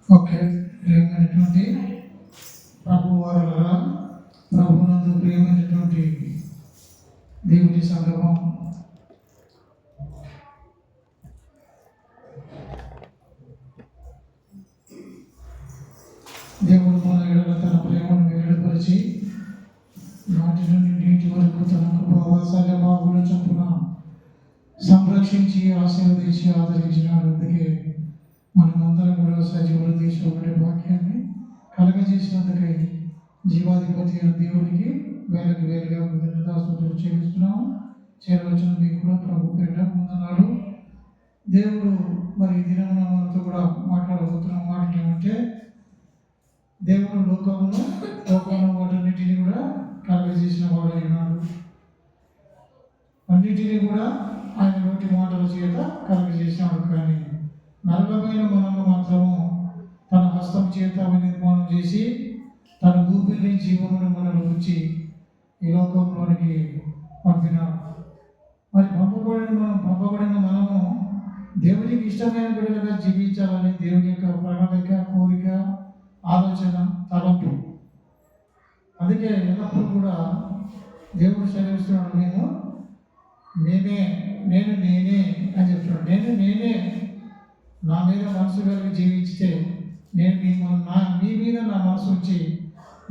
Okay, ప్రియమైనటువంటి ప్రభు వారలారా, ప్రభునందు ప్రియమైనటువంటి దేవుని సంగమం, దేవుడు మన ఎడల తన ప్రేమను వెల్లడిపరిచి నాటి నుండి నీటి వరకు తన కృపావాసాల బాగుల చొప్పున సంరక్షించి ఆశీర్వదించి ఆదరించినాడు. అందుకే మనమందరం కూడా సజీవుల దేశం ఒకటి వాక్యాన్ని కలగజేసినందుకై జీవాధిపతి అయిన దేవునికి వేలకు వేలుగా కృతజ్ఞతాస్తుతులు చెల్లిస్తున్నాము. చేరవచ్చిన మీకు కూడా ప్రభు పేట ముందన్నాడు. దేవుడు మరి ఈ దినమున మనతో కూడా మాట్లాడబోతున్న మాటలు ఏమంటే, దేవుడు లోకంలో వాటన్నిటిని కూడా కలగజేసిన వాడు అయినాడు. అన్నిటినీ కూడా ఆయన నోటి మాటల చేత కలగజేసినాడు. కానీ నరకమైన మనము మాత్రము తన హస్తం చేత నిర్మాణం చేసి తన ఊపిరిని జీవమును మనలో ఉంచి ఈ లోకంలోనికి పంపినాడు. మరి పంపబడిన మనము దేవునికి ఇష్టమైన బిడ్డలుగా జీవించాలని దేవుని యొక్క ప్రణాళిక, కోరిక, ఆలోచన, తలంపు. అందుకే ఎల్లప్పుడూ కూడా దేవుడు సెలవిస్తున్నాడు, నేనే అని చెప్తున్నాడు. నేనే నా మీద మనసు కలిగి జీవించితే నేను మీ మీద నా మనసు ఉంచి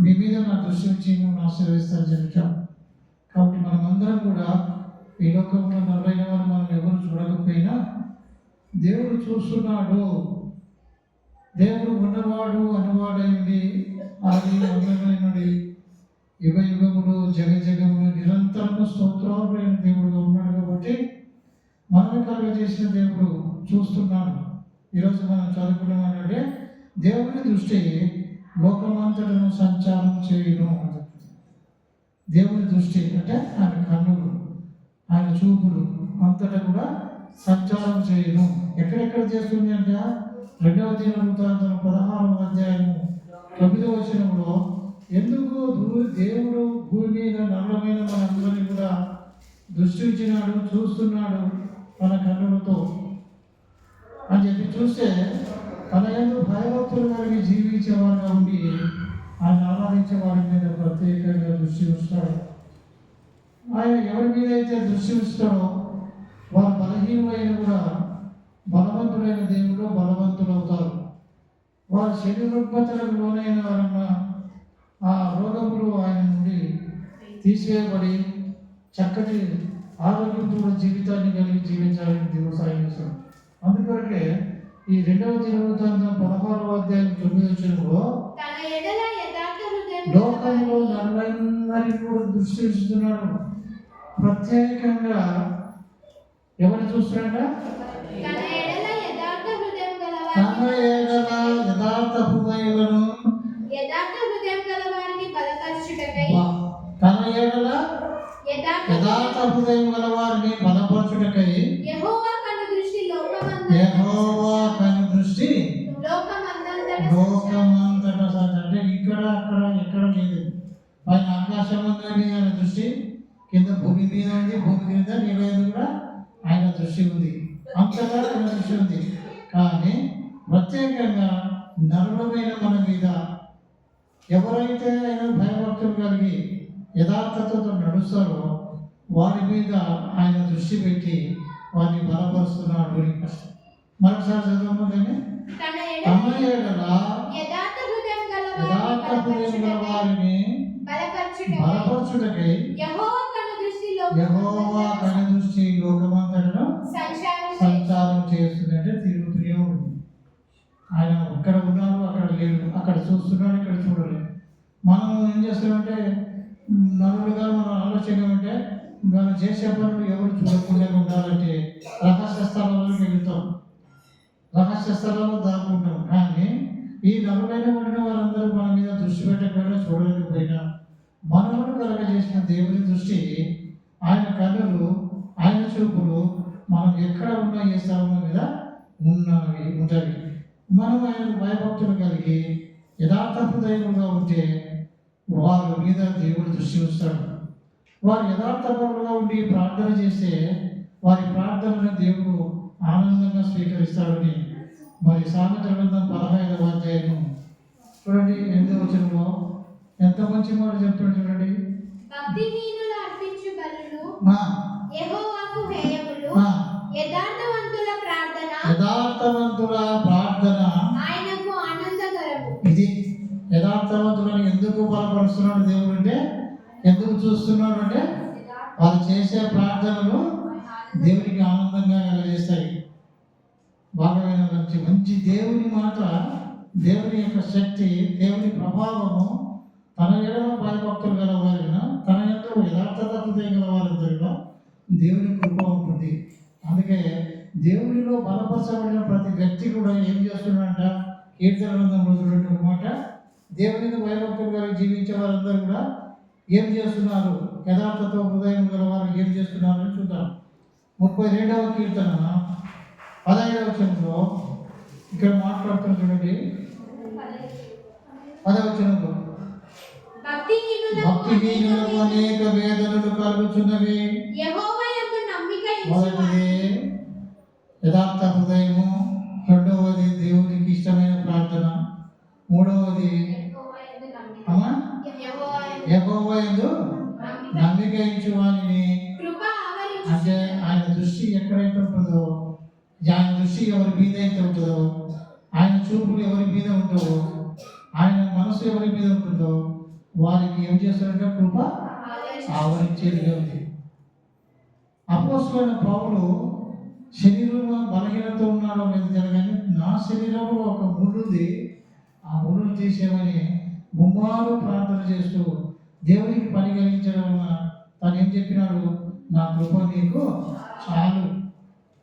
మీ మీద నా దృష్టి ఉంచి నేను ఆశీర్వదిస్తాను చెప్తాను. కాబట్టి మనమందరం కూడా ఈ లోకంలో నలైన వారు మనం ఎవరు చూడకపోయినా దేవుడు చూస్తున్నాడు. దేవుడు ఉన్నవాడు అనువాడైంది అది ఉన్నమైనది యుగ యుగములు జగములు నిరంతరము స్తోత్రాలైన దేవుడుగా ఉన్నాడు. కాబట్టి మనమే కలుగజేసిన దేవుడు చూస్తున్నాడు. ఈరోజు మనం చదువుకున్నామంటే దేవుని దృష్టి లోకమంతటను సంచారం చేయును. దేవుని దృష్టి అంటే ఆయన కన్నులు, ఆయన చూపులు అంతటా కూడా సంచారం చేయును. ఎక్కడెక్కడ చేస్తుంది అంటే 2వ దినవృత్తాంతం 16వ అధ్యాయము 9వ వచనంలో, ఎందుకు దేవుడు భూమి మీద నల్లమైన మనందరినీ కూడా దృష్టించినాడు, చూస్తున్నాడు తన కన్నులతో అని చెప్పి చూస్తే తన యందు భయభక్తులు కలిగి జీవించేవారుగా ఉండి ఆయన ఆరాధించే వారి మీద ప్రత్యేకంగా దృష్టి ఉంచుతాడు. ఆయన ఎవరి మీద అయితే దృష్టి ఉంచుతాడో వారు బలహీనమైన కూడా బలవంతుడైన దేవుడు బలవంతులు అవుతారు. వారు శరీర రుగ్మతలకు లోనైన వారన్న ఆ రోగములు ఆయన నుండి తీసివేయబడి చక్కటి ఆరోగ్యంతో జీవితాన్ని కలిగి జీవించాలని దేవుడు సాగిస్తాడు. అందుకొరకే ఈ 2వ దినవృత్తాంతం 16వ అధ్యాయం 9వ వచనంలో లోకంలో నరులందరినీ కూడా దృష్టి ఉంచుతున్నాడు. ప్రత్యేకంగా ఎవరు చూస్తున్నాడ? తన ఎడల యథార్థ హృదయం గల వారిని బలపరచుటకై యెహోవా కను దృష్టి లోకమంతటా. అంటే ఇక్కడ అక్కడ ఎక్కడ లేదు. పైన ఆకాశం మీద ఆయన దృష్టి, కింద భూమి మీద ఉంది, భూమి కింద నీళ్ళ కూడా ఆయన దృష్టి ఉంది. అంతగా ఆయన దృష్టి ఉంది. కానీ ప్రత్యేకంగా నరులమైన మన మీద ఎవరైతే ఆయన భయభక్తులు కలిగి యథార్థతతో నడుస్తారో వారి మీద ఆయన దృష్టి పెట్టి వారిని బలపరుస్తున్నాడు. మరొకసారి చదవమని, తన ఎడల యథార్థ హృదయం గల వారిని బలపరచుటకై యెహోవా కను దృష్టి లోకమంతటను సంచారం చేస్తుంది. అంటే తిరుగుతూనే ఉంది. ఆయన ఇక్కడ ఉన్నాడు, అక్కడ లేడు, అక్కడ చూస్తున్నాడు, ఇక్కడ చూడలేదు. మనం ఏం చేస్తామంటే నలుగురుగా మనం ఆలోచన అంటే మనం చేసే పనులు ఎవరు చూడకుండా ఉండాలంటే రహస్య స్థలాలకు వెళ్తాం, రహస్య స్థలాల్లో దాక్కుంటాం. కానీ ఈ నలుగురైన పడిన వారందరూ మన మీద దృష్టి పెట్టకపోయినా చూడలేకపోయినా మనమును కలగజేసిన దేవుని దృష్టి, ఆయన కన్నులు, ఆయన చూపులు మనం ఎక్కడ ఉన్నా ఏ స్థలం మీద ఉంటాయి. మనం ఆయన భయభక్తులు కలిగి యథార్థ హృదయముగా ఉంటే వారి మీద దేవుడు దృష్టి ఉంచుతాడు. వారు యథార్థపరులుగా ఉండి ప్రార్థన చేస్తే వారి ప్రార్థనను దేవుడు ఆనందంగా స్వీకరిస్తాడని మరి సామెతల గ్రంథం 15వ అధ్యాయం వచ్చిన మాట చెప్తాడు చూడండి. భక్తిహీనులు అర్పించు బలులు యెహోవాకు హేయములు, యథార్థవంతుల ప్రార్థన ఆయనకు ఆనందకరము. ఇది యథార్థవంతులను ఎందుకు బలపరుస్తున్నాడు దేవుడు అంటే, ఎందుకు చూస్తున్నాడు అంటే, వాళ్ళు చేసే ప్రార్థనలు దేవునికి ఆనందంగా కలిగిస్తాయి. బాగా మంచి దేవుని మాట, దేవుని యొక్క శక్తి, దేవుని ప్రభావము తన ఎడల భయభక్తులు గలవారిన, తన యొక్క యథార్థత గలవారిలో దేవుని కృప ఉంటుంది. అందుకే దేవునిలో బలపరచబడిన ప్రతి వ్యక్తి కూడా ఏం చేస్తున్నాడంట, కీర్తన గ్రంథంలో చూడండి ఒక మాట, దేవునికి భయభక్తులు కలిగి జీవించే వారందరూ కూడా ఏం చేస్తున్నారు, యథార్థత హృదయం గల వారు ఏం చేస్తున్నారు అని చూద్దాం. 32వ కీర్తన 15వ వచనంలో ఇక్కడ మాట్లాడుతున్నారు చూడండి. 10వ వచనంలో భక్తిహీనులకు అనేక వేదనలు కలుగుతున్నవి. మొదటిది యథార్థ హృదయము, రెండవది దేవునికి ఇష్టమైన ప్రార్థన, మూడవది యెహోవా యందు నమ్మిక ఉంచు వానిని. అంటే ఆయన దృష్టి ఎక్కడైతే ఉంటుందో, ఆయన దృష్టి ఎవరి మీద అయితే ఉంటుందో, ఆయన చూపులు ఎవరి మీద ఉంటుందో, ఆయన మనసు ఎవరి మీద ఉంటుందో వారికి ఏం చేస్తారంటే కృప ఆవరించేదిగా ఉంది. అపోస్తలుడైన పౌలు శరీరంలో బలహీనత ఉన్నాడో లేదు తెలియదు, నా శరీరంలో ఒక ముళ్ళుంది, ఆ ముళ్ళును తీసేమని ముమ్మారు ప్రార్థన చేస్తూ దేవునికి పని కలిగించడం వలన తను ఏం చెప్పినాడు, నా కృప నీకు చాలు.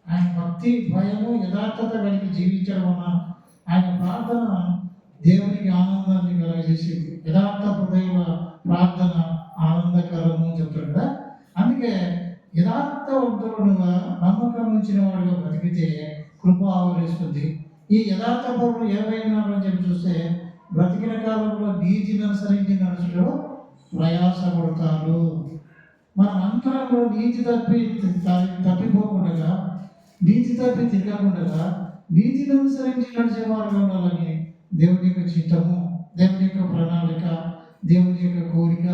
ఆయన భక్తి, భయము, యథార్థత కలిగి జీవించడం వలన ఆయన ప్రార్థన దేవునికి ఆనందాన్ని కలగజేసింది. యథార్థ హృదయ ప్రార్థన ఆనందకరము అని చెప్తాడు కదా. అందుకే యథార్థవంతులుగా నమ్మకం ఉంచిన వాడుగా బ్రతికితే కృప ఆవరిస్తుంది. ఈ యథార్థ పరులు ఏమైనా అని చెప్పి చూస్తే, బ్రతికిన కాలంలో నీతిని అనుసరించి నడుచులో ప్రయాసపడతారు. మనం అంతరంలో నీతి తప్పిపోకుండా, నీతి తప్పి తిరగకుండా నీతిని అనుసరించి నడిచేవారుగా ఉండాలని దేవుని యొక్క చిత్తము, దేవుని యొక్క ప్రణాళిక, దేవుని యొక్క కోరిక,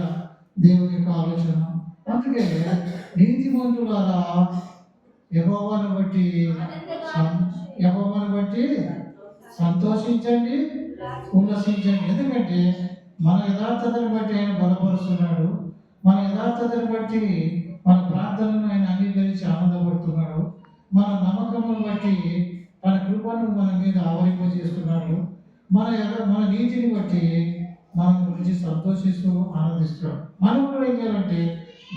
దేవుని యొక్క ఆలోచన. అందుకే నీతిమంతులారా యెహోవాను బట్టి సంతోషించండి, ఉల్లసించండి. ఎందుకంటే మన యథార్థతను బట్టి ఆయన బలపరుస్తున్నాడు, మన యథార్థతను బట్టి మన ప్రార్థనను ఆయన అంగీకరించి ఆనందపడుతున్నాడు, మన నమ్మకమును బట్టి తన కృపను మన మీద ఆవరింపజేస్తున్నాడు, మన నీతిని బట్టి మన గురించి సంతోషిస్తూ ఆనందిస్తున్నాడు. మనం కూడా ఏం చేయాలంటే,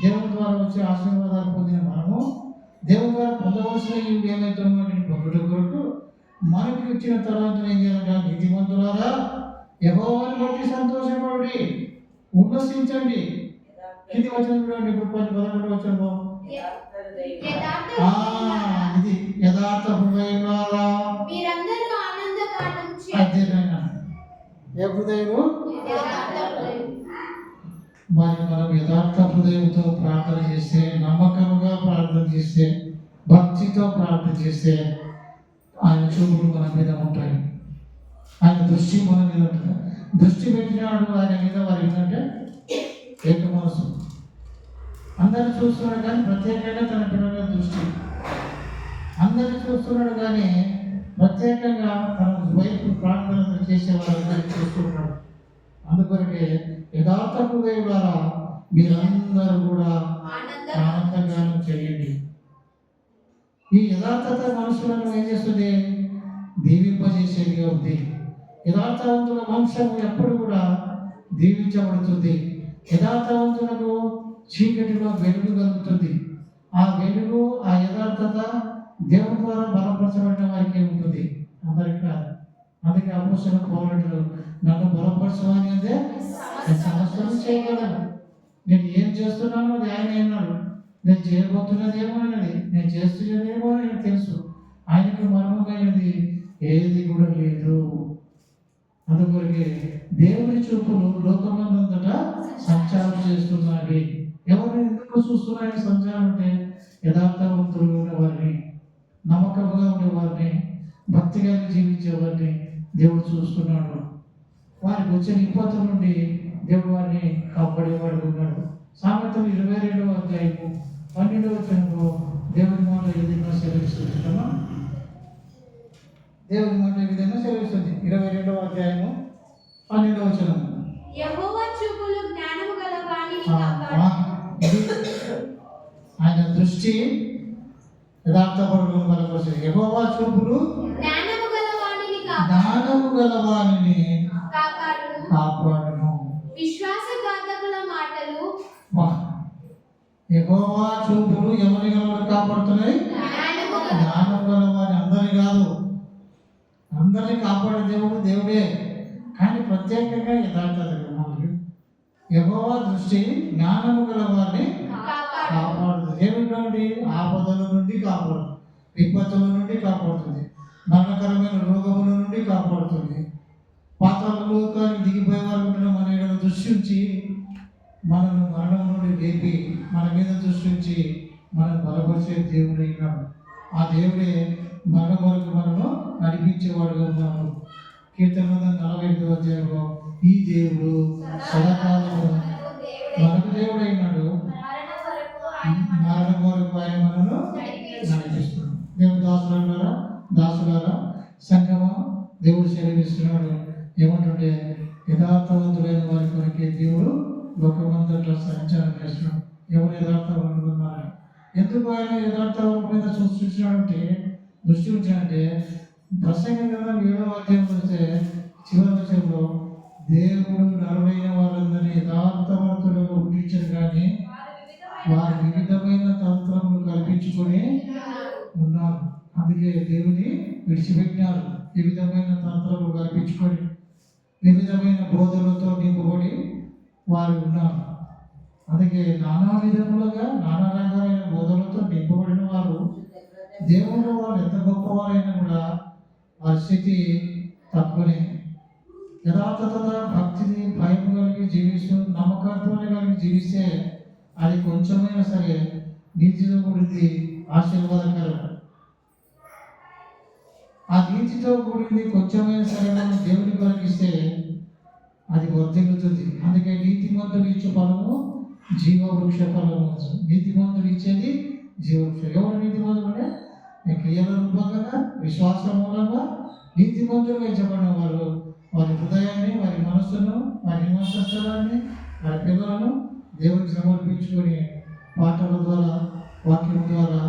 దేవుని ద్వారా వచ్చే ఆశీర్వాదాలు పొందిన మనము దేవుని ద్వారా పొందవలసిన ఏమైతే వాటిని పొందడం కొరకు మనకి వచ్చిన తర్వాత ఏం చేయాలంటే, నీతిమంతులారా యెహోవాను బట్టి సంతోషపడి ఉల్లసించండి. ఇది వచ్చిన చూడండి, ఇప్పుడు 11వ వచనంలో ఇది యథార్థ హృదయులారా ఏ హృదయము, మరి మనం యథార్థ హృదయంతో ప్రార్థన చేస్తే, నమ్మకముగా ప్రార్థన చేస్తే, భక్తితో ప్రార్థన చేస్తే ఆయన చూపులు మన మీద ఉంటాయి, ఆయన దృష్టి మన మీద ఉంటుంది. దృష్టి పెట్టినాడు ఆయన మీద వారు ఏంటంటే ఏక మనసు. అందరిని చూస్తున్నాడు కానీ ప్రత్యేకంగా తన పిల్లల దృష్టి, అందరిని చూస్తున్నాడు కానీ ప్రత్యేకంగా తన వైపు ప్రార్థన చేసే వాళ్ళందరినీ చూస్తున్నాడు. అందుకొరకే యథార్థ హృదయం ద్వారా మీరందరూ కూడా ఆనందగానం చేయండి. ఈ యథార్థత మనుషులను ఏం చేస్తుంది, దీవింపజేసేదిగా ఉంది. యథార్థవంతుల వంశము ఎప్పుడు కూడా దీవించబడుతుంది. యథార్థవంతులకు చీకటిలో వెలుగు కలుగుతుంది. ఆ వెలుగు, ఆ యథార్థత దేవుని ద్వారా బలపరచబడిన వారికి ఉంటుంది, అందరికీ కాదు. అందుకే అపోస్తలుడు పౌలు నన్ను బలపరచమని అంటే సమస్యలు చేయగలను. నేను ఏం చేస్తున్నానో అది ఆయన అన్నాడు, నేను చేయబోతున్నదేమో అన్నది, నేను చేస్తున్నదేమో ఆయన తెలుసు. ఆయనకు మర్మమైనది ఏది కూడా లేదు. అందుకొరకే దేవుని చూపులు లోకమందంతటా సంచారం చేస్తున్నాయి. ఎవరు ఎందుకు చూస్తున్నాయి సంచారం అంటే, యథార్థవంతులు ఉండేవారిని, నమ్మకంగా ఉండేవారిని, భక్తిగా జీవించేవారిని దేవుడు చూస్తున్నాడు. వారికి వచ్చిన విపత్తు నుండి దేవుడు వారిని కాపాడేవాడు ఉన్నాడు. సామెతలు 22వ అధ్యాయము 12వ వచనంలో దేవుని మాట ఈ విధంగా సెలవిస్తున్నామా? దేవుని మాట ఈ విధంగా సెలవిస్తుంది. 22వ అధ్యాయము 12వ వచనం. యెహోవా చూపులు జ్ఞానము గల వానిని కాపాడు. ఆయన దృష్టి యథార్థపరులను బలపరుస్తుంది. యెహోవా చూపులు జ్ఞానము గల వానిని కాపాడును. విశ్వాసఘాతకుల మాటలు యెహోవా చూపులు ఎవరి కాపాడుతున్నాయి? జ్ఞానం గల వారిని. అందరిని కాదు, అందరినీ కాపాడే దేవుడు దేవుడే, కానీ ప్రత్యేకంగా యథార్థత యెహోవా దృష్టి జ్ఞానము గల వారిని కాపాడుతుంది. ఏమిటండి? ఆపదల నుండి కాపాడుతుంది, విపత్తుల నుండి కాపాడుతుంది, మరణకరమైన రోగముల నుండి కాపాడుతుంది. పాతాళలోకానికి దిగిపోయే వారు మన మీద దృష్టి ఉంచి మనను మరణం నుండి లేపి మన మీద దృష్టి ఉంచి మనం బలపరిచే దేవుడు అయినాడు. ఆ దేవుడే మరణం వరకు మనను నడిపించేవాడుగా ఉన్నాడు. కీర్తన 45వ అధ్యాయంలో ఈ దేవుడు సదాకాలము మనకు దేవుడు అయినాడు, మరణం వరకు ఆయన మనను నడిపిస్తున్నాడు. దేవుడు దాసులారా సంగమ దేవుడు సెలవిస్తున్నాడు. ఏమంటుంటే యథార్థవంతులైన వారి కొరకే దేవుడు లోకమంతట్లో సంచారం చేస్తున్నాడు. ఎవరు యథార్థవంతులు ఉన్నారు? ఎందుకు ఆయన యథార్థవంతుల మీద దృష్టి ఉంచాడంటే ప్రసంగ గ్రంథం 7వ అధ్యాయం వస్తే చివరి వచనంలో దేవుడు నరులైన వారందరినీ యథార్థవంతులుగా పుట్టించారు, కానీ వారు వివిధమైన తంత్రములు కల్పించుకొని ఉన్నారు. అందుకే దేవుని విడిచిపెట్టినారు. వివిధమైన తంత్రములు కల్పించుకొని వివిధమైన బోధలతో నింపబడి వారు ఉన్నారు. అందుకే నానా విధములుగా నానా రకాలైన బోధలతో నింపబడిన వారు దేవుడు వారు ఎంత గొప్పవారైనా కూడా వారి స్థితి తక్కువనే. యథార్థత, భక్తిని, భయం కలిగి జీవిస్తూ నమ్మకంతో కలిగి జీవిస్తే అది కొంచెమైనా సరే నీతితో కూడింది ఆశీర్వాదకరం. ఆ నీతితో కూడింది కొంచెమైనా సరే మనం దేవుని కలిగిస్తే అది వర్ధిల్లుతుంది. అందుకే నీతిమంతులు ఇచ్చే ఫలము జీవవృక్ష ఫలము. నీతిమంతులు ఇచ్చేది జీవవృక్షం. ఎవరు నీతిమంతులు అంటే క్రియల రూపంగా విశ్వాసం మూలంగా నీతిమంతులుగా ఇచ్చబడిన వారు వారి హృదయాన్ని, వారి మనస్సును, వారి నివాస స్థలాన్ని, వారి పిల్లలను దేవునికి సమర్పించుకొని పాటల ద్వారా, వాక్యం ద్వారా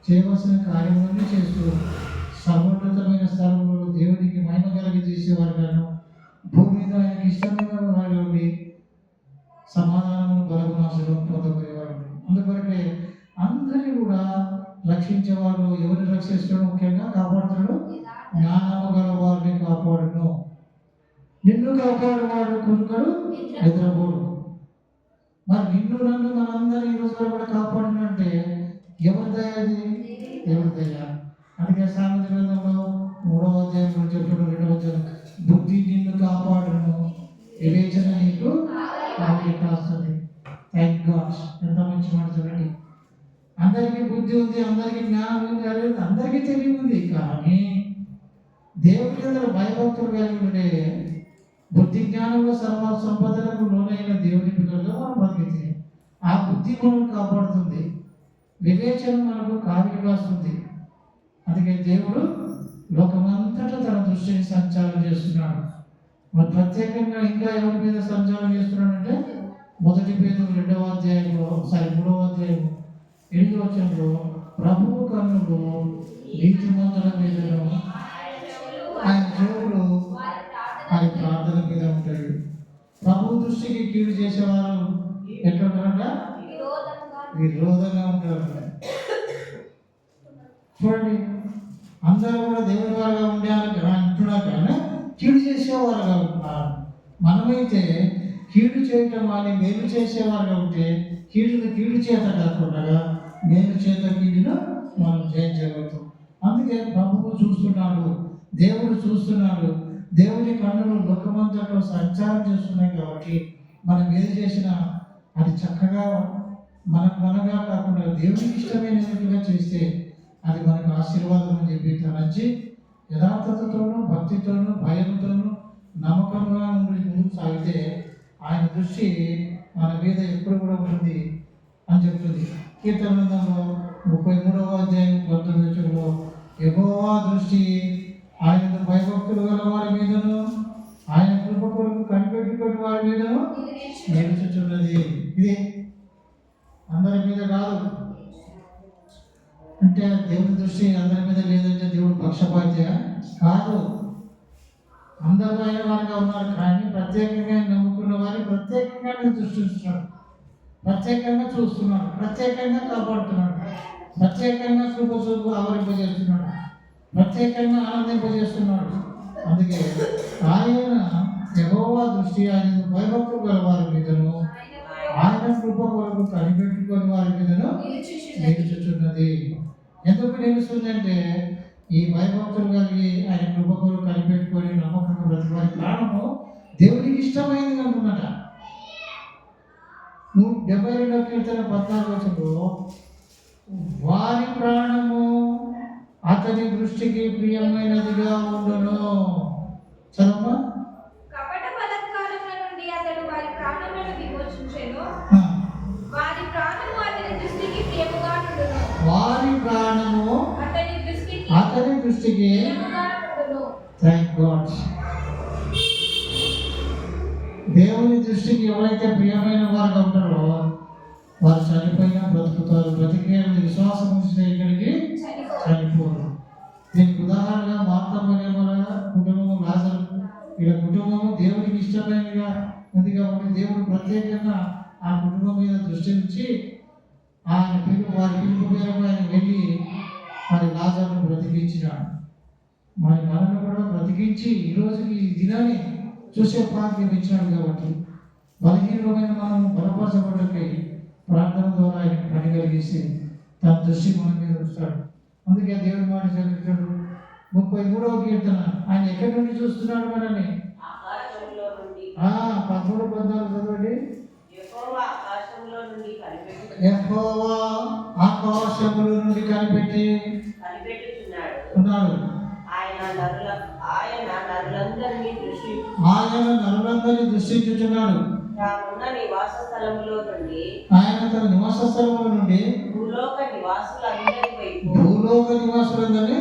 చేయవలసిన కార్యములన్నీ చేస్తూ సర్వోన్నతమైన స్థలంలో దేవునికి మహిమ కలిగి చేసేవారు గాను భూమి మీద ఆయనకి ఇష్టమైన వారి ఉండి సమాధానము బలగుణాసులు పొందబోయేవారు. అందుకొరకే అందరినీ కూడా రక్షించేవాడు. ఎవరిని రక్షిస్తాడు? ముఖ్యంగా కాపాడుతాడు. జ్ఞానము గల వారిని కాపాడును. నిన్ను కాపాడువాడు కొనుకడు ఎదురబోడు. మరి నిన్ను నన్ను మనందరూ ఈ రోజులో కూడా కాపాడినంటే ఎవరి దయ? అది ఎవరి దయ. అందుకే సామెత గ్రంథంలో 3వ అధ్యాయంలో చెప్పాడు, 2వ అధ్యాయం, బుద్ధి నిన్ను కాపాడును, వివేచన నీకు కాస్తుంది. Thank God. ఎంత మంచి మాట చూడండి. అందరికీ బుద్ధి ఉంది, అందరికీ జ్ఞానం ఉంది, అందరికీ తెలివి ఉంది, కానీ దేవుడి దగ్గర భయభక్తులు కలిగి ఉంటే బుద్ధి జ్ఞానంలో సర్వ సంపదలకు లోనైన దేవుని పిల్లలుగా మనం బతికితే ఆ బుద్ధి మనం కాపాడుతుంది, వివేచన మనకు కావిలి కాస్తుంది. అందుకే దేవుడు లోకమంతటా తన దృష్టిని సంచారం చేస్తున్నాడు. మరి ప్రత్యేకంగా ఇంకా ఎవరి మీద సంచారం చేస్తున్నాడంటే 1 పేతురు 2వ అధ్యాయంలో 3వ అధ్యాయం 8వ వచనంలో ప్రభువు కన్నులు నీతిమంతుల మీదను ఆయన చెవులు ఆయన ప్రార్థన మీద ఉంటాడు. ప్రభు దృష్టికి కీడు చేసేవారు ఎట్లా ఉంటారంట? విరోధంగా ఉంటారు. చూడండి, అందరూ కూడా దేవుని వారుగా ఉండాలని అంటున్నారు, కానీ కీడు చేసేవారుగా ఉంటున్నారు. మనమైతే కీడు చేయటం అని మేలు చేసేవారుగా ఉంటే కీడు చేత కాకుండా మేలు చేత కీడును మనం జయించగలుగుతాం. అందుకే ప్రభువు చూస్తున్నాడు, దేవుడు చూస్తున్నాడు. దేవుని కన్నులు లోకమంతట్లో సంచారం చేస్తున్నాయి కాబట్టి మనం ఏది చేసినా అది చక్కగా మనగా కాకుండా దేవునికి ఇష్టమైనట్టుగా చేస్తే అది మనకు ఆశీర్వాదం అని చెప్పి తలంచి యథార్థతతోనూ, భక్తితోనూ, భయంతోనూ, నమ్మకంగా ముందుకు సాగితే ఆయన దృష్టి మన మీద ఎప్పుడు కూడా ఉంటుంది అని చెప్తుంది. కీర్తన గ్రంథంలో 33వ అధ్యాయం 19వ వచనంలో యెహోవా దృష్టి ఆయన భయభక్తులు గల వారి మీదను ఆయన కృప కొరకు కనిపెట్టుకుని వారి మీదను నిలుచుచున్నది. ఇదే అందరి మీద కాదు. అంటే దేవుని దృష్టి అందరి మీద లేదంటే దేవుడు పక్షపాతి కాదు. అందరూ అయిన వారిగా ఉన్నారు, కానీ ప్రత్యేకంగా నమ్ముకున్న వారిని ప్రత్యేకంగా దృష్టిస్తున్నాడు, ప్రత్యేకంగా చూస్తున్నాడు, ప్రత్యేకంగా కాపాడుతున్నాడు, ప్రత్యేకంగా కృప చూపు ఆవరింపజేస్తున్నాడు, ప్రత్యేకంగా ఆనందింపజేస్తున్నాడు. అందుకే ఆయన యెహోవా దృష్టి ఆయన భయభక్తులు గల వారి మీదను ఆయన కృప కొరకు కనిపెట్టుకొని వారి మీదను నిలుచుచున్నది. ఎందుకు నిలుస్తుందంటే ఈ భయభక్తులు కలిగి ఆయన కృప కొరకు కనిపెట్టుకొని నమ్మకంగా బ్రతికి వారి ప్రాణము దేవునికి ఇష్టమైంది అంటున్నట. 72వ కీర్తన 14వ వచనంలో వారి ప్రాణము అతని దృష్టికి ప్రియమైనదిగా ఉండును. చదవమ్మా. కపట బలాత్కారముల నుండి అతడు వారి ప్రాణములను విమోచించెను. వారి ప్రాణము అతని దృష్టికి ప్రియముగా ఉండును. వారి ప్రాణము అతని దృష్టికి ప్రియముగా ఉండును. Thank God. దేవుని దృష్టికి ఎవరైతే ప్రియమైన వారుగా ఉంటారో వారు చనిపోయినా బ్రతుకుతారు, బ్రతికే విశ్వాసం ఉంచిన ఇక్కడికి చనిపోరు. దీనికి ఉదాహరణగా మార్తమరియముల కుటుంబము, లాజరు వీళ్ళ కుటుంబము దేవునికి ఇష్టమైనదిగా ఉంది కాబట్టి దేవుడు ప్రత్యేకంగా ఆ కుటుంబం మీద దృష్టి ఉంచి వారి పిలుపు మేరకు ఆయన వెళ్ళి మరి లాజరును బ్రతికించినాడు. మరి మనల్ని కూడా బ్రతికించి ఈరోజుకి ఈ దినాన్ని చూసే భాగ్యం ఇచ్చినాడు. కాబట్టి బలహీనమైన మనం బలపరచబడకై ప్రార్థన ద్వారా ఆయన పని కలిగిస్తే తన దృష్టి మన మీద ఉంచుతాడు. అందుకే దేవుడి మాట చదువుతాడు 33వ కీర్తన. ఆయన ఎక్కడి నుండి చూస్తున్నాడు మనల్ని? 13-14 చదవండి. యెహోవా ఆకాశముల నుండి కనిపెట్టి ఉన్నాడు. ఆయన నరులందరినీ దృష్టించుచున్నాడు. ఆయన తన నివాస స్థలముల నుండి భూలోక నివాసులందరినీ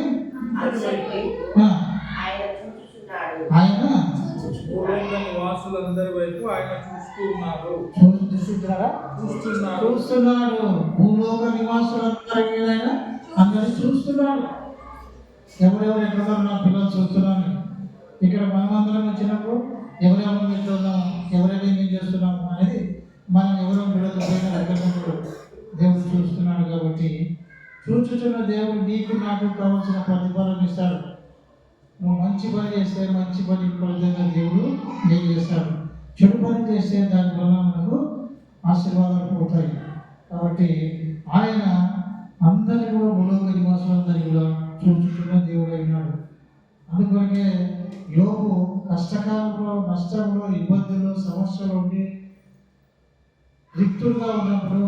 నివాసులందరి వైపు ఆయన చూస్తున్నాడు. భూలోక నివాసులందరి మీద ఆయన అందరినీ చూస్తున్నాడు. ఎవరెవరు ఎక్కడ నా పిల్లలు చూస్తున్నాను. ఇక్కడ మనమందరం వచ్చినప్పుడు ఎవరెవరు చూద్దాము, ఎవరెవరు ఏం చేస్తున్నాము అనేది మనం ఎవరో విడకపోయినా ఎక్కడినప్పుడు దేవుడు చూస్తున్నాడు. కాబట్టి చూచుచున్న దేవుడు నీకు నాకు కావాల్సిన ప్రతిఫలం ఇస్తాడు. నువ్వు మంచి పని చేస్తే మంచి పని ఫలితంగా దేవుడు నీకు చేస్తాడు. చెడు పని చేస్తే దానివల్ల మనకు ఆశీర్వాదాలు పోతాయి. కాబట్టి ఆయన అందరి కూడా భూలోక నివాసులందరినీ కూడా చూచుచున్న దేవుడు అయినాడు. అందుకొరకే యోబు కష్టకాలంలో, నష్టంలో, ఇబ్బందులు, సమస్యలు ఉండి రిక్తులుగా ఉన్నప్పుడు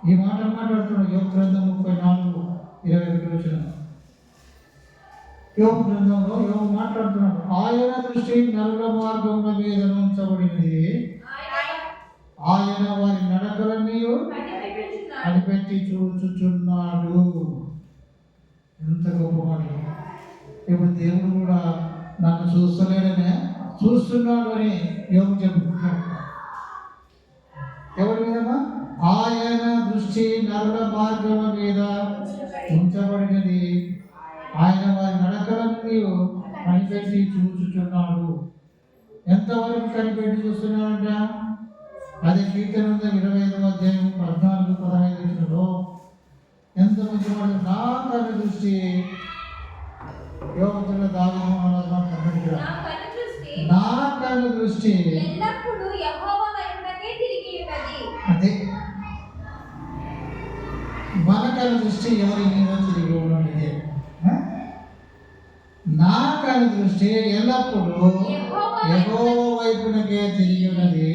ఈ మాట మాట్లాడుతున్నాడు. యోబు గ్రంథం 34:21 వచనం. యోబు గ్రంథంలో యోబు మాట్లాడుతున్నాడు. ఆయన దృష్టి నరుల మార్గముల మీద ఉంచబడినది, ఆయన వారి నడకలన్నీ కనిపెట్టి చూచుచున్నాడు. ఎంత గొప్ప మాట. ఇప్పుడు దేవుడు కూడా నన్ను చూస్తలేడనే చూస్తున్నాడు అని యోబు చెప్పుకుంటున్నాడు. ఎవరి మీదమా? ఆయన దృష్టి నరుల మార్గముల మీద ఉంచబడినది, ఆయన వారి నడకలన్నీ కనిపెట్టి చూచుచున్నాడు. ఎంతవరకు కనిపెట్టి చూస్తున్నాడంట? అదే కీర్తన 25వ అధ్యాయం 14-15 వచనంలో ఎంత మంచి మాట. నా కన్ను దృష్టి యోగతుల దావీదు అన్నాడు. నా కన్ను దృష్టి ఎల్లప్పుడూ యెహోవా వైపునకే తిరిగి ఉన్నది. అదే మన కన్ను దృష్టి ఎవరి మీద తిరిగి ఉన్నది? నా కన్ను దృష్టి ఎల్లప్పుడూ యెహోవా వైపునకే తిరిగి ఉన్నది.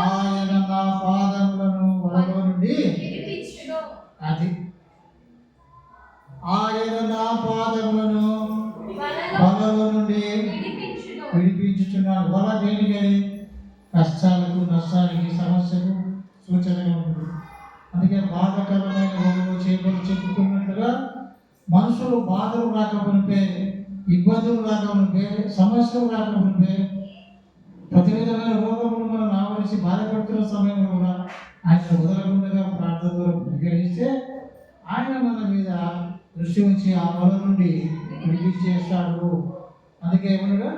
ఆయన నా పాదములను వలలో నుండి విడిపించును. అది ఆయన నా పాదములను వలలో నుండి విడిపించుచున్నాడు. వల దేనికి? కష్టాలకు, నష్టానికి, సమస్యకు సూచనగా ఉంటుంది. అందుకే బాధకరమైన వలలో చేపలు చెప్పుకున్నట్లుగా మనుషులు బాధలు రాకపోతే, ఇబ్బందులు రాకపోతే, సమస్యలు రాకపోతే, ప్రతి విధమైన రోగములు మనం ఆవరించి బాధపడుతున్న సమయంలో కూడా ఆయన వదలకుండా ప్రార్థన ద్వారా పరిగణిస్తే ఆయన మన మీద దృష్టి ఉంచి ఆ వల నుండి విడిపించేస్తాడు. అందుకే ఏమన్నా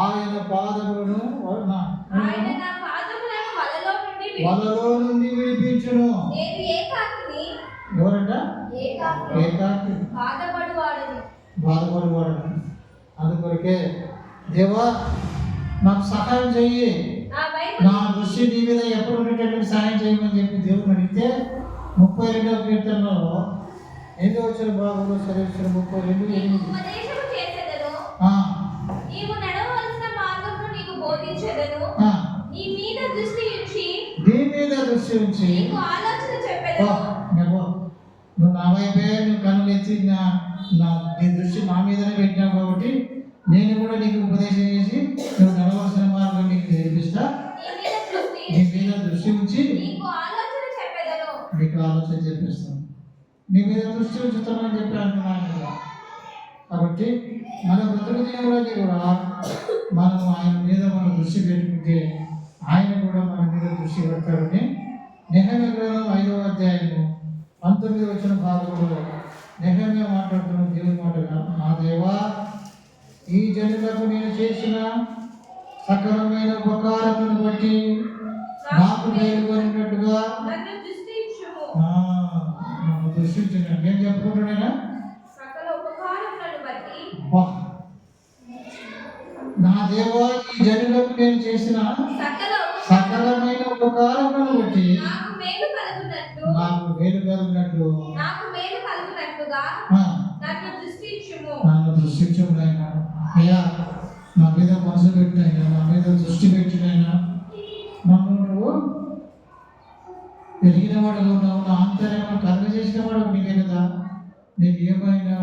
ఆయన పాదములను ఆయన నా పాదములను వలలో నుండి విడిపించును. నేను ఏకాకిని. ఎవరంట? ఏకాకి బాధపడువాడు. అందుకొరకే దేవా నాకు సహాయం చెయ్యి, నా దృష్టి నీ మీద ఎప్పుడు ఉండేటటువంటి సహాయం చేయమని చెప్పి దేవుని అడిగితే 32వ కీర్తనలో 8వ వచనం బాబులో సరేశ్వరం 32:8. ఉపదేశము చేసెదను, నీవు నడవవలసిన మార్గమును నీకు బోధించెదను, నీ మీద దృష్టి ఉంచి నీకు ఆలోచన చెప్పెదను. నువ్వు నా వైపే నువ్వు కన్నులు ఎత్తి నీ దృష్టి నా మీదనే పెట్టినావు కాబట్టి నేను కూడా నీకు ఉపదేశం చేసి నువ్వు నడవలసిన మార్గం నీకు నేర్పిస్తా. నీ మీద దృష్టి ఉంచి నీకు ఆలోచన చెప్పిస్తాను. నీ మీద దృష్టి ఉంచుతామని చెప్పి అంటున్నాను కదా. కాబట్టి మన బ్రతుకు దినములకి కూడా మనం ఆయన మీద మనం దృష్టి పెట్టుకుంటే ఆయన కూడా మన మీద దృష్టి పెడతాడని నెహెమ్యా గ్రంథం 5వ అధ్యాయము 19వ వచన భాగంలో నెహెమ్యా మాట్లాడుతున్న దేవుని మాటగా, నా దేవా ఈ జనులకు నేను చేసిన సకలమైన ఉపకారములను బట్టి నాకు మేలుకొనినట్టుగా నన్ను దృష్టించున్నాను. నేను చెప్పుకుంటున్నానా? నా దేవా ఈ జనులకు నేను చేసిన సకలమైన ఉపకారములను బట్టి నాకు మేలు కలిగినట్లు నన్ను దృష్టించుము నాయన. అయ్యా నా మీద మనసు పెట్టినైనా, నా మీద దృష్టి పెట్టినైనా, నన్ను నువ్వు పెరిగిన వాడుగా ఉన్నావు, నా ఆంతర్యం కలుగ చేసిన వాడు నీవే కదా. నీకు ఏమైనా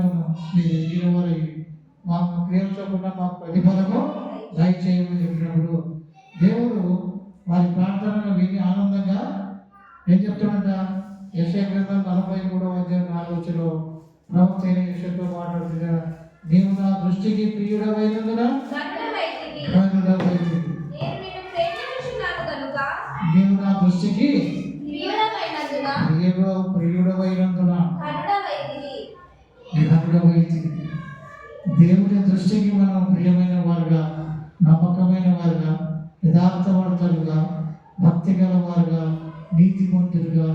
మీరు ఎదిగిన వారు మాకు క్రియలు చొప్పున మాకు ప్రతిఫలము దయచేయమని చెప్పినప్పుడు దేవుడు వారి ప్రార్థనను విని ఆనందంగా ఏం చెప్తాడంట? యెషయా గ్రంథం 43వ అధ్యాయం 4వ వచనంలో ప్రవక్త అయిన యెషయాతో మాట్లాడుతున్నా, నీవు నా దృష్టికి ప్రియుడవైనందున నీవు నా దృష్టికి ప్రియుడవైనందున దేవుని దృష్టికి మనం ప్రియమైన వారుగా, నమ్మకమైన వారుగా, యథార్థవంతులుగా, భక్తి గల వారుగా, నీతిమంతులుగా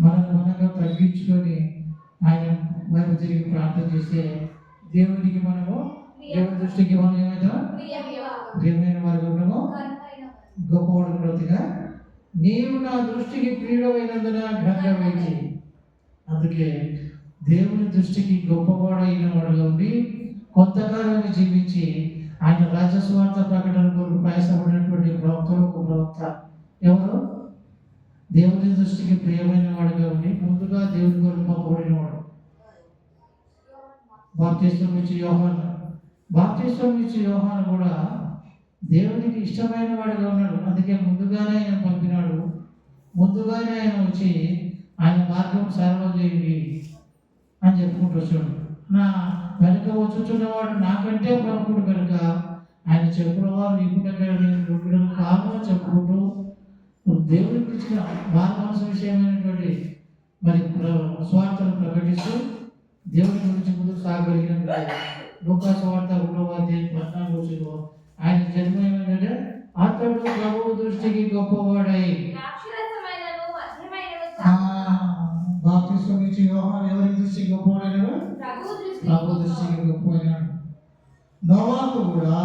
మనగా తగ్గించుకొని ఆయన వైపు తిరిగి ప్రార్థన చేస్తే దేవునికి మనము దేవుని దృష్టికి మనం ఏమవుతాం? ప్రియమైన వారుగా ఉండము, గొప్పవాడు ప్రతిగా నీవు నా దృష్టికి ప్రియుడవైనందున ఘనంగా వేచి. అందుకే దేవుని దృష్టికి గొప్పవాడైన వాడుగా ఉండి కొంతకాలాన్ని జీవించి ఆయన రాజస్వార్థ ప్రకటన కొరకు ప్రయాసపడినటువంటి ప్రవక్తలు ఒక ప్రవక్త ఎవరు? దేవుని దృష్టికి ప్రియమైన వాడుగా ఉండి ముందుగా దేవుని కొరకు పంపబడిన వాడు బాప్తిస్మం ఇచ్చి యోహాను. బాప్తిస్మం ఇచ్చి యోహాను కూడా దేవునికి ఇష్టమైన వాడుగా ఉన్నాడు. అందుకే ముందుగానే ఆయన పంపినాడు. ముందుగానే ఆయన వచ్చి ఆయన మార్గం సరళం చేయండి అని చెప్పుకుంటూ వచ్చాడు. నా వెనుక వచ్చుచున్నవాడు నాకంటే ప్రముఖుడు కనుక ఆయన చెప్పుల వారు ఇప్పుడు కాను అని చెప్పుకుంటూ దేవుడికి ఇచ్చిన మానవాంశ విషయమైనటువంటి మరి స్వార్థను ప్రకటిస్తూ దేవుడి గురించి ముందుకు సాగలిగిన లూకా సువార్త 1వ అధ్యాయం 14వ వచనంలో ఆయన జన్మ ఏమైందంటే అతడు ప్రభువు దృష్టికి గొప్పవాడై. బాప్తిస్మం ఇచ్చి యోహాను ఎవరి దృష్టికి గొప్పవాడైనాడు? ప్రభు దృష్టికి గొప్పవాడైనాడు. నోవాహు కూడా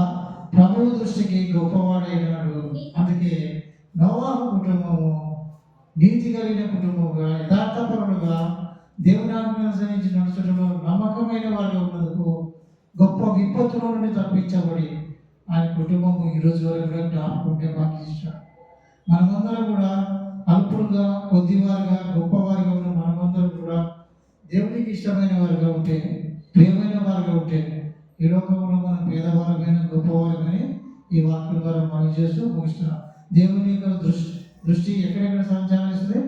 ప్రభువు దృష్టికి గొప్పవాడైనాడు. అందుకే నోవాహు కుటుంబము నీతి కలిగిన కుటుంబముగా, యథార్థపరుడుగా, దేవుని ఆజ్ఞను అనుసరించి నడుచడంలో నమ్మకమైన వారిగా ఉన్నందుకు గొప్ప విపత్తుల నుండి తప్పించబడి ఆయన కుటుంబము ఈరోజు వరకు కూడా జ్ఞాపకుంటే మాకు ఇష్టం. మనమందరం కూడా అల్పుడుగా, కొద్దివారుగా, గొప్పవారిగా ఉన్న మనమందరం కూడా దేవునికి ఇష్టమైన వారిగా ఉంటే, ప్రియమైన వారిగా ఉంటే ఈ లోకంలో మనం పేదవారమైన గొప్పవారమని ఈ వాక్యం ద్వారా మనం చేస్తూ ముగిస్తున్నాం. దేవుని యొక్క దృష్టి ఎక్కడెక్కడ సంచారం చేస్తుంది?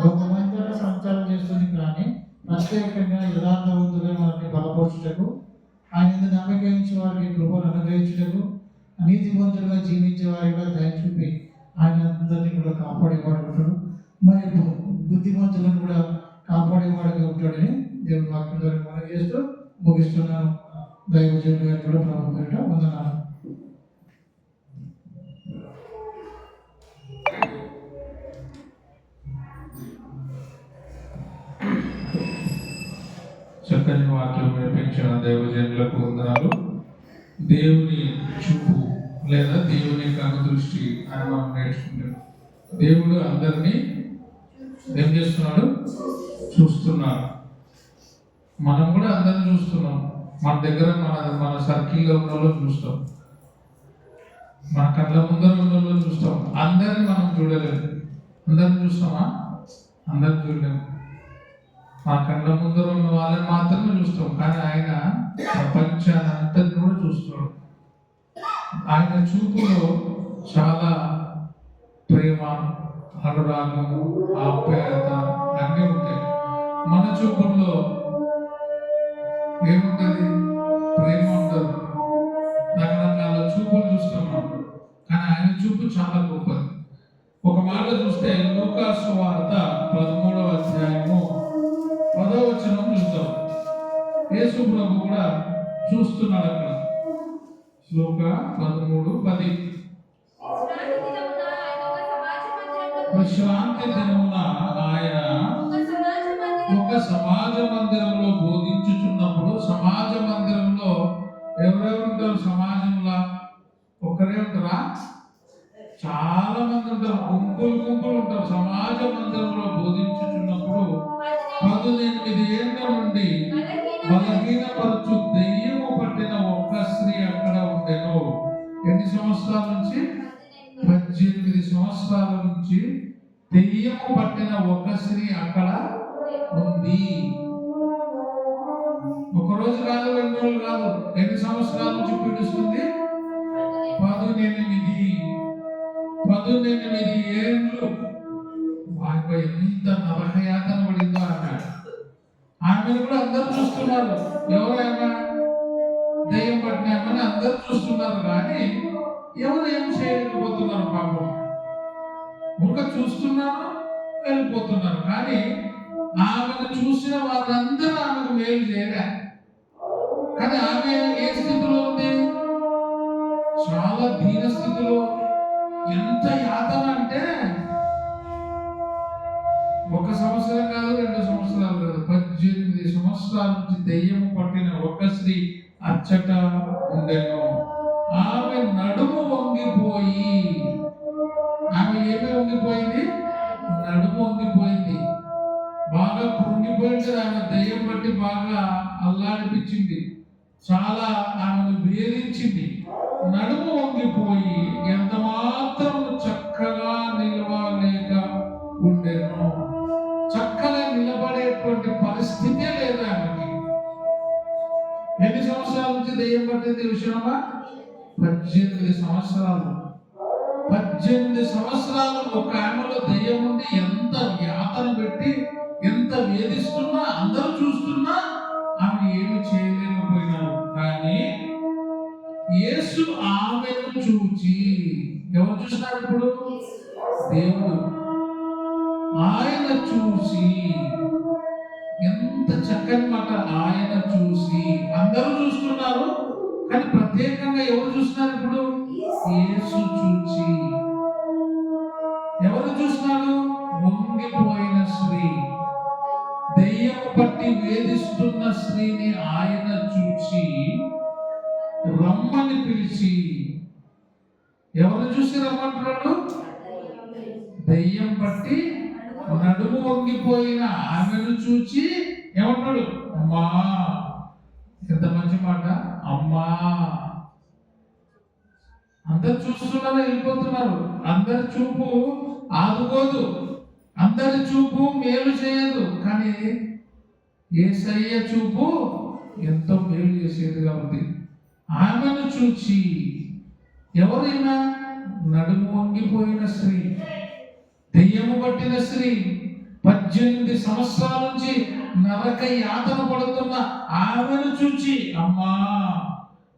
లోకమంతటా సంచారం చేస్తుంది. కానీ ప్రత్యేకంగా యథార్థవంతులుగా మనల్ని బలపరచుటకు, ఆయన మీద నమ్మకం ఉంచే వారికి కృపను అనుగ్రహించుటకు, నీతివంతులుగా జీవించే వారిగా దయ చూపి ఆయన అందరినీ కూడా కాపాడేవాడు ఉంటాడు. మరి బుద్ధిమంతులను కూడా కాపాడేవాడుగా ఉంటాడని దేవుని వాక్యం ద్వారా మనం చేస్తూ ముగిస్తున్నాను. దైవజనులు గారు కూడా ప్రభు పేరిట వందనాలు. చక్కని వాక్యం వినిపించిన దైవజనులకు వందనాలు. దేవుని చూపు లేదా దేవుని కను దృష్టి అని మనం నేర్చుకుంటాం. దేవుడు అందరినీ ఏం చేస్తున్నాడు? చూస్తున్నాడు. మనం కూడా అందరిని చూస్తున్నాం. మన దగ్గర మన సర్కిల్లో ఉన్న వాళ్ళని చూస్తాం, మన కళ్ళ ముందర ఉన్న వాళ్ళని చూస్తాం. అందరిని మనం చూడలేము. అందరిని చూస్తామా? అందరిని చూడలేము. మా కళ్ళ ముందర ఉన్న వాళ్ళని మాత్రమే చూస్తాం. కానీ ఆయన ప్రపంచాన్ని అంతటిని కూడా చూస్తున్నాడు. ఆయన చూపులో చాలా ప్రేమ, అనురాగము, ఆప్యాయత అన్నీ ఉంటాయి. మన చూపుల్లో ఏముంటుంది? ప్రేమ ఉండదు. రకరకాల చూపులు చూస్తున్నాం. కానీ ఆయన చూపు చాలా గొప్పది. ఒక మాట చూస్తే లూకా సువార్త 13వ అధ్యాయము 10వ వచనం చూస్తాం. యేసు ప్రభు కూడా చూస్తున్నాడు అక్కడ. లూకా 13:10. విశ్రాంతి దినమున ఆయన ఒక సమాజ మందిరంలో బోధించుచున్నప్పుడు, సమాజ మందిరంలో ఎవరెవరు ఉంటారు? సమాజంలో ఒక్కరే ఉంటారా? చాలా మంది ఉంటారు, గుంపులు ఉంటారు. సమాజ మందిరంలో బోధించుచున్నప్పుడు 18 ఏళ్ల నుండి బలహీనపరచు దెయ్యము పట్టిన ఒక్క స్త్రీ అక్కడ ఉండెను. ఎన్ని సంవత్సరాల నుంచి? 18 సంవత్సరాల నుంచి దెయ్యము పట్టిన ఒక స్త్రీ అక్కడ ఉంది. ఒక రోజు కాదు, 2 రోజులు కాదు. ఎన్ని సంవత్సరాల నుంచి పీడిస్తుంది? 18 ఏళ్ళు. వాటిపై ఎంత నరకయాతన పడిందో అన్నాడు. ఆమెను కూడా అందరూ చూస్తున్నారు. ఎవరైనా దెయ్యం పట్టినామని అందరూ చూస్తున్నారు. కానీ ఎవరు ఏం చేయలేకపోతున్నారు. పాపం ముఖ చూస్తున్నారు, వెళ్ళిపోతున్నారు. కానీ ఆమెను చూసిన వాళ్ళందరూ ఆమెకు మేలు చేయలే. కానీ ఆమె ఏ స్థితిలో ఉంది? చాలా దీన స్థితిలో. ఎంత యాతన అంటే 1 సంవత్సరం కాదు, 2 సంవత్సరాలు కాదు, 18 సంవత్సరాల నుంచి దెయ్యము పట్టిన ఒక స్త్రీ అచ్చట ఉండెను. ఆమె నడుము వంగిపోయి, ఆమె ఏమి వంగిపోయింది? నడుము వంగిపోయింది. బాగా కృంగిపోయింది. ఆమె దెయ్యం బట్టి బాగా అల్లాడిపించింది. చాలా ఆమెను వేధించింది. నడుము వంగిపోయి ఎంత మాత్రం చక్కగా నిలవలేక ఉండెను. చక్కగా నిలబడేటువంటి పరిస్థితే లేదు ఆమెకి. ఎన్ని సంవత్సరాల నుంచి దెయ్యం పట్టింది విషయమా? 18 సంవత్సరాలు. 18 సంవత్సరాలు ఒక ఆమెలో దెయ్యం ఉండి ఎంత యాతన పెట్టి, ఎంత వేధిస్తున్నా, అందరూ చూస్తున్నా ఆమె ఏమి చేయలేకపోయినారు. కానీ యేసు ఆమెను చూచి, ఎవరు చూసినారు ఇప్పుడు? దేవుడు. ఆయన చూసి, ఎంత చక్కని మాట, ఆయన చూసి. అందరూ చూస్తున్నారు కానీ ప్రత్యేకంగా ఎవరు చూస్తున్నారు ఇప్పుడు? యేసు చూచి. ఎవరు చూస్తున్నారు? వంగిపోయిన స్త్రీ, దెయ్యము పట్టి వేధిస్తున్న స్త్రీని ఆయన చూచి రమ్మని పిలిచి, ఎవరు చూసి రమ్మంటున్నాడు? దెయ్యం పట్టి నడుము వంగిపోయిన ఆమెను చూచి ఏమంటాడు? అమ్మా. ఎంత మంచి మాట, అమ్మా. అందరు చూస్తున్నారు, వెళ్ళిపోతున్నారు. అందరి చూపు ఆదుకోదు, అందరి చూపు మేలు చేయదు. కానీ యేసయ్య చూపు ఎంతో మేలు చేసేది. కాబట్టి ఆమెను చూచి ఎవరైనా నడుము వంగిపోయిన స్త్రీ, దెయ్యము పట్టిన స్త్రీ, 18 సంవత్సరాల నుంచి నరక యాతన పడుతున్న ఆమెను చూచి, అమ్మా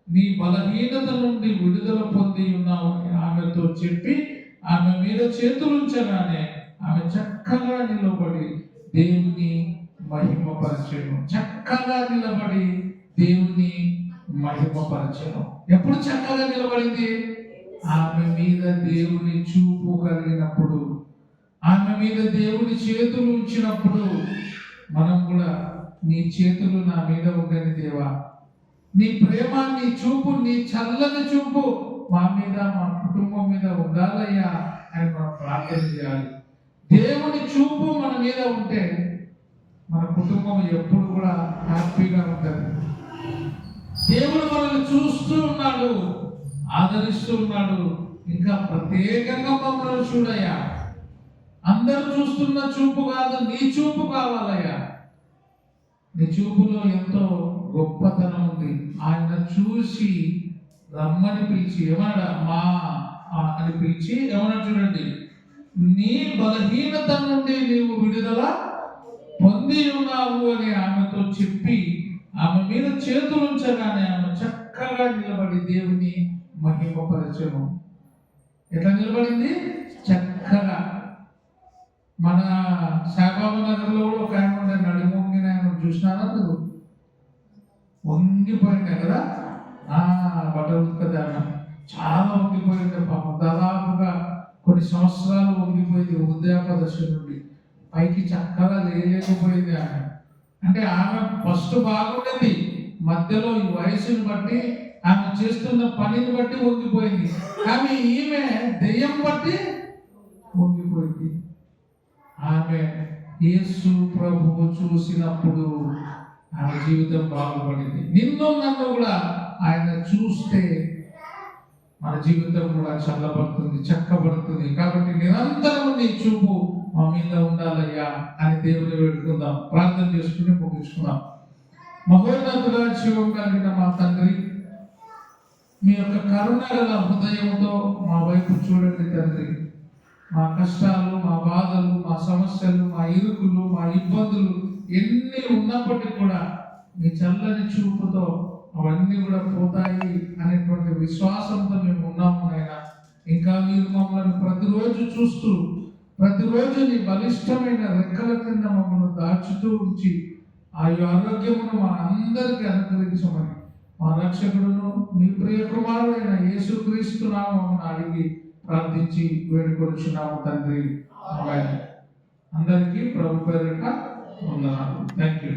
నీ బలహీనత నుండి విడుదల పొంది ఉన్నావు అని ఆమెతో చెప్పి ఆమె మీద చేతులుంచగానే ఆమె చక్కగా నిలబడి దేవుని మహిమపరచెను. చక్కగా నిలబడి దేవుని మహిమపరచెను. ఎప్పుడు చక్కగా నిలబడింది? ఆమె మీద దేవుని చూపు కలిగినప్పుడు, ఆమె మీద దేవుని చేతులు ఉంచినప్పుడు. మనం కూడా నీ చేతులు నా మీద ఉండని దేవా, నీ ప్రేమ, నీ చూపు, నీ చల్లని చూపు మా మీద, మా కుటుంబం మీద ఉండాలయ్యా అని మనం ప్రార్థన చేయాలి. దేవుని చూపు మన మీద ఉంటే మన కుటుంబం ఎప్పుడు కూడా హ్యాపీగా ఉంటుంది. దేవుడు మనల్ని చూస్తూ ఉన్నాడు, ఆదరిస్తూ ఉన్నాడు. ఇంకా ప్రత్యేకంగా మమ్మల్ని చూడయ్యా. అందరూ చూస్తున్న చూపు కాదు, నీ చూపు కావాలయ్యా. నీ చూపులో ఎంతో గొప్పతనం ఉంది. ఆయన చూసి రమ్మని పిలిచి ఏమన్నాడు? అమ్మా అని పిలిచి ఏమన్నా చూడండి, నీ బలహీనత నుండి నీవు విడుదల పొంది ఉన్నావు అని ఆమెతో చెప్పి ఆమె మీద చేతులుంచగానే ఆమె చక్కగా నిలబడి దేవుని మహిమపరచెను. ఎట్లా నిలబడింది? చక్కగా. మన సాయిబాబా నగర్లో కూడా ఒక ఆయన ఉండే, నడిమొంగిన ఆయన చూసినారా మీరు? వంగిపోయింది కదా, బట్టలు ఉతకదాన చాలా వంగిపోయింది పాపం. దాదాపుగా కొన్ని సంవత్సరాలు వంగిపోయింది. వృద్ధాపదశ నుండి పైకి చక్కగా లేకపోయింది ఆమె. అంటే ఆమె ఫస్ట్ బాగుండేది, మధ్యలో ఈ వయసుని బట్టి ఆమె చేస్తున్న పనిని బట్టి వంగిపోయింది. కానీ ఈమె దెయ్యం బట్టి వంగిపోయింది. ఆమె యేసు ప్రభువు చూసినప్పుడు ఆమె జీవితం బాగుపడింది. నిన్ను నన్ను కూడా ఆయన చూస్తే మన జీవితం కూడా చల్లబడుతుంది, చక్కబడుతుంది. కాబట్టి నిరంతరం నీ చూపు మా మీద ఉండాలయ్యా అని దేవుని వేడుకుందాం. ప్రార్థన చేసుకుని ముగించుకుందాం. మహోన్నతుడా, జీవం కలిగిన మా తండ్రి, మీ యొక్క కరుణ గల హృదయంతో మా వైపు చూడండి తండ్రి. మా కష్టాలు, మా బాధలు, మా సమస్యలు, మా ఇరుకులు, మా ఇబ్బందులు ఎన్ని ఉన్నప్పటికీ కూడా మీ చల్లని చూపుతో అవన్నీ కూడా పోతాయి అనేటువంటి విశ్వాసంతో మేము ఉన్నాము నాయనా. ఇంకా మీరు మమ్మల్ని ప్రతిరోజు చూస్తూ, ప్రతిరోజు నీ బలిష్టమైన రెక్కల కింద మమ్మల్ని దాచుతూ ఉంచి ఆరోగ్యమును మా అందరికీ అనుగ్రహించమని మా రక్షకుడును మీ ప్రియ కుమారుడైన యేసుక్రీస్తు నామమున అడిగి ప్రార్థించి వేడుకొనుచున్నాము తండ్రి. ఆమేన్. అందరికీ ప్రభు పేరిట వందనాలు. థాంక్యూ.